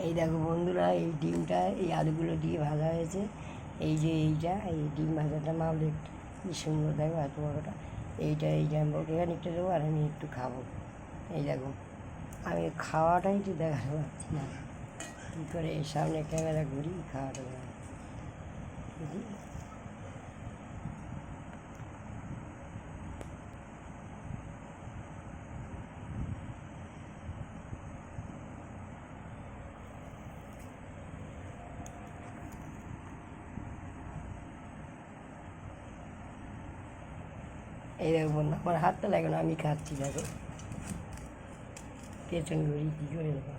এই দেখো বন্ধুরা, এই ডিমটা এই আলুগুলো দিয়ে ভাজা হয়েছে। এই যে এই ডিম ভাজাটা মামলে কি সুন্দর, দেখো এত বড়োটা। এইটা আমি ওকে খানিকটা দেবো আর আমি একটু খাবো। এই দেখো, আমি খাওয়াটাই তো দেখাতে পারছি না, কী করে সামনে ক্যামেরা ঘুরি খাওয়াটা দেখা। এই দেখো বন্ধু, আমার হাতটা দেখো না, আমি খাচ্ছি, দেখো পেছন ঘুরি কী করে দেখো।